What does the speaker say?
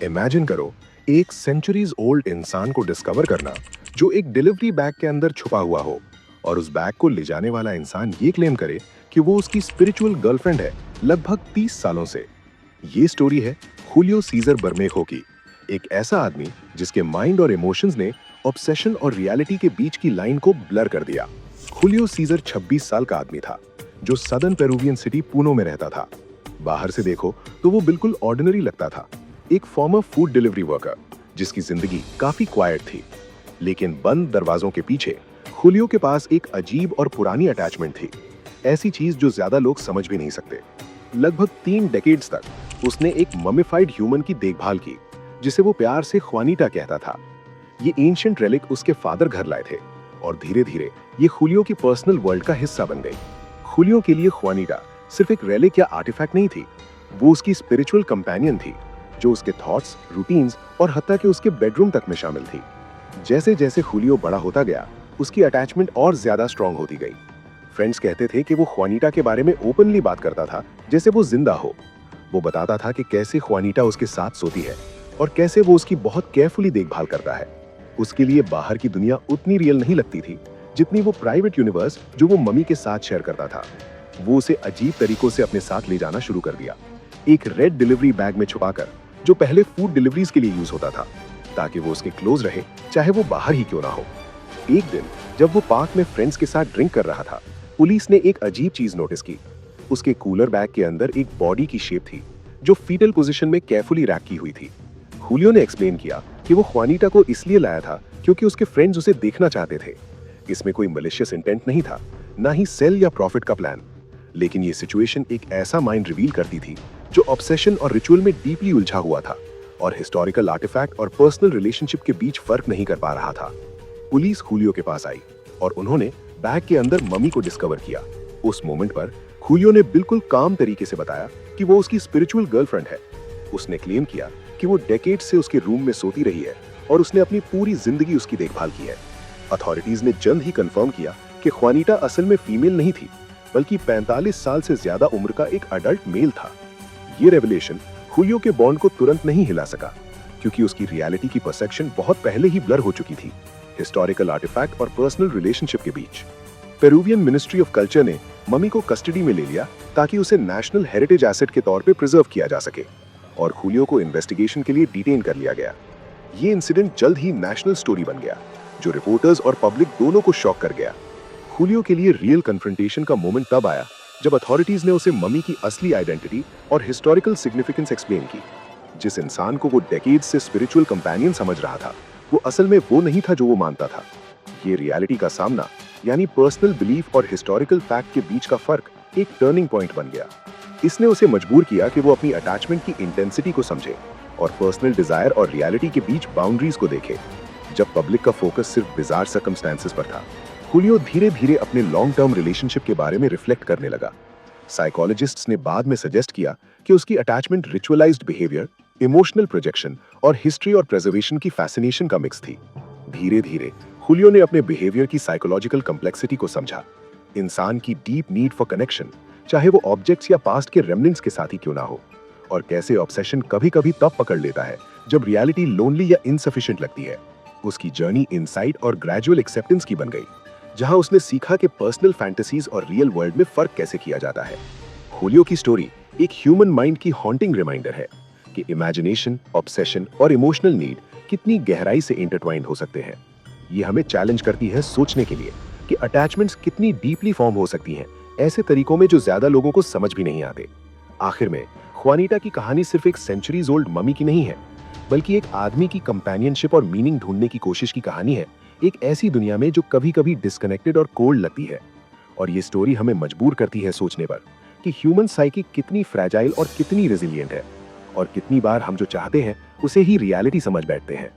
Imagine करो, एक centuries old इंसान को डिस्कवर करना जो एक डिलीवरी बैग के अंदर छुपा हुआ हो, और उस बैग को ले जाने वाला इंसान ये क्लेम करे कि वो उसकी स्पिरिचुअल गर्लफ्रेंड है लगभग 30 सालों से। ये स्टोरी है हुलियो सीजर बर्मेखो की, एक ऐसा आदमी जिसके माइंड और इमोशंस ने ऑब्सेशन और रियलिटी के बीच की लाइन को ब्लर कर दिया। हुलियो सीजर 26 साल का आदमी था जो सदर्न पेरुवियन सिटी पूनो में रहता था। बाहर से देखो तो वो बिल्कुल ऑर्डिनरी लगता था, एक फॉर्मर फूड डिलीवरी वर्कर जिसकी जिंदगी काफी क्वाइट थी। लेकिन बंद दरवाजों के पीछे हुलियो के पास एक अजीब और पुरानी अटैचमेंट थी, ऐसी चीज जो ज्यादा लोग समझ भी नहीं सकते। लगभग 3 डेकेड्स तक उसने एक ममिफाइड ह्यूमन की देखभाल की जिसे वो प्यार से ख्वानीटा कहता था। ये एंशिएंट रेलिक उसके फादर घर लाए थे और धीरे धीरे ये हुलियो की पर्सनल वर्ल्ड का हिस्सा बन गई। हुलियो के लिए ख्वानीटा सिर्फ एक रेलिक या आर्टिफैक्ट नहीं थी, वो उसकी स्पिरिचुअल कंपेनियन थी जो उसके थॉट्स, रूटीन्स और हत्ता के उसके बेडरूम तक में शामिल थी। जैसे जैसे हुलियो बड़ा होता गया, उसकी अटैचमेंट और ज्यादा स्ट्रांग होती गई। फ्रेंड्स कहते थे कि वो ख्वानीटा के बारे में ओपनली बात करता था जैसे वो जिंदा हो। वो बताता था कि कैसे ख्वानीटा उसके साथ सोती है और कैसे वो उसकी बहुत केयरफुली देखभाल करता है। उसके लिए बाहर की दुनिया उतनी रियल नहीं लगती थी जितनी वो प्राइवेट यूनिवर्स जो वो मम्मी के साथ शेयर करता था। वो उसे अजीब तरीकों से अपने साथ ले जाना शुरू कर दिया, एक रेड डिलीवरी बैग में छुपाकर जो पहले फूड डिलीवरीज के लिए यूज होता था, ताकि वो उसके क्लोज रहे चाहे वो बाहर ही क्यों ना हो। एक दिन जब वो पार्क में फ्रेंड्स के साथ ड्रिंक कर रहा था, पुलिस ने एक अजीब चीज नोटिस की। उसके कूलर बैग के अंदर एक बॉडी की शेप थी जो फीटल पोजीशन में केयरफुली रैक की हुई थी। हुलियो ने एक्सप्लेन किया कि वो ख्वानीटा को इसलिए लाया था क्योंकि उसके फ्रेंड्स उसे देखना चाहते थे। इसमें कोई मलिशियस इंटेंट नहीं था, ना ही सेल या प्रॉफिट का प्लान। लेकिन ये सिचुएशन एक ऐसा माइंड रिवील करती थी जो ऑब्सेशन और रिचुअल में डीपली उलझा हुआ था और हिस्टोरिकल आर्टिफैक्ट और पर्सनल रिलेशनशिप के बीच फर्क नहीं कर पा रहा था। पुलिस हुलियो के पास आई और उन्होंने बैग के अंदर मम्मी को डिस्कवर किया। उस मोमेंट पर हुलियो ने बिल्कुल काम तरीके से बताया कि वो उसकी स्पिरिचुअल गर्लफ्रेंड है। उसने क्लेम किया कि वो डेकेड से उसके रूम में सोती रही है और उसने अपनी पूरी जिंदगी उसकी देखभाल की है। अथॉरिटीज ने जल्द ही कंफर्म किया कि ख्वानीटा असल में फीमेल नहीं थी, बल्कि 45 साल से ज्यादा उम्र का एक अडल्ट मेल था। ये रेवलेशन हुलियो के बॉन्ड को तुरंत नहीं हिला सका, क्योंकि उसकी रियलिटी की परसेप्शन बहुत पहले ही ब्लर हो चुकी थी हिस्टोरिकल आर्टिफैक्ट और पर्सनल रिलेशनशिप के बीच। पेरुवियन मिनिस्ट्री ऑफ कल्चर ने मम्मी को कस्टडी में ले लिया ताकि उसे नेशनल हेरिटेज एसेट के तौर पे प्रिजर्व किया जा सके, और हुलियो को इन्वेस्टिगेशन के लिए डिटेन कर लिया गया। ये इंसिडेंट जल्द ही नेशनल स्टोरी बन गया जो रिपोर्टर्स और पब्लिक दोनों को शॉक कर गया। हुलियो के लिए रियल कन्फ्रंटेशन का मोमेंट तब आया जब अथॉरिटीज ने उसे मम्मी की असली आइडेंटिटी और हिस्टोरिकल सिग्निफिकेंस एक्सप्लेन की। जिस इंसान को वो डेकेड्स से स्पिरिचुअल कंपेनियन समझ रहा था, वो असल में वो नहीं था जो वो मानता था। ये रियलिटी का सामना, यानी पर्सनल बिलीफ और हिस्टोरिकल फैक्ट के बीच का फर्क, एक टर्निंग पॉइंट बन गया। इसने उसे मजबूर किया कि वो अपनी अटैचमेंट की इंटेंसिटी को समझे और पर्सनल डिजायर और रियलिटी के बीच बाउंड्रीज को देखे। जब पब्लिक का फोकस सिर्फ बिजार सर्कमस्टेंसेस पर था, हुलियो धीरे धीरे अपने लॉन्ग टर्म रिलेशनशिप के बारे में रिफ्लेक्ट करने लगा। साइकोलॉजिस्ट्स ने बाद में सजेस्ट किया कि उसकी अटैचमेंट रिचुअलाइज्ड बिहेवियर, इमोशनल प्रोजेक्शन और हिस्ट्री और प्रेजर्वेशन की फैसिनेशन का मिक्स थी। धीरे धीरे हुलियो ने अपने बिहेवियर की साइकोलॉजिकल कॉम्प्लेक्सिटी को समझा। इंसान की डीप नीड फॉर कनेक्शन, चाहे वो ऑब्जेक्ट्स या पास्ट के रेमनेंट्स के साथ ही क्यों ना हो, और कैसे ऑब्सेशन कभी कभी तब पकड़ लेता है जब रियलिटी लोनली या इनसफिशिएंट लगती है। उसकी जर्नी इनसाइट और ग्रेजुअल एक्सेप्टेंस की बन गई, जहां उसने सीखा कि पर्सनल फैंटेसीज और रियल वर्ल्ड में फर्क कैसे किया जाता है। हुलियो की स्टोरी एक ह्यूमन माइंड की हॉन्टिंग रिमाइंडर है कि इमेजिनेशन, ऑब्सेशन और इमोशनल नीड कितनी गहराई से इंटरट्वाइंड हो सकते हैं। ये हमें चैलेंज करती है सोचने के लिए कि अटैचमेंट्स कितनी डीपली फॉर्म हो सकती हैं, ऐसे तरीकों में जो ज्यादा लोगों को समझ भी नहीं आते। आखिर में ख्वानीटा की कहानी सिर्फ एक सेंचुरीज ओल्ड मम्मी की नहीं है, बल्कि एक आदमी की कंपेनियनशिप और मीनिंग ढूंढने की कोशिश की कहानी है, एक ऐसी दुनिया में जो कभी कभी डिस्कनेक्टेड और कोल्ड लगती है। और ये स्टोरी हमें मजबूर करती है सोचने पर कि ह्यूमन साइकी कितनी फ्रैजाइल और कितनी रेजिलिएंट है, और कितनी बार हम जो चाहते हैं उसे ही रियलिटी समझ बैठते हैं।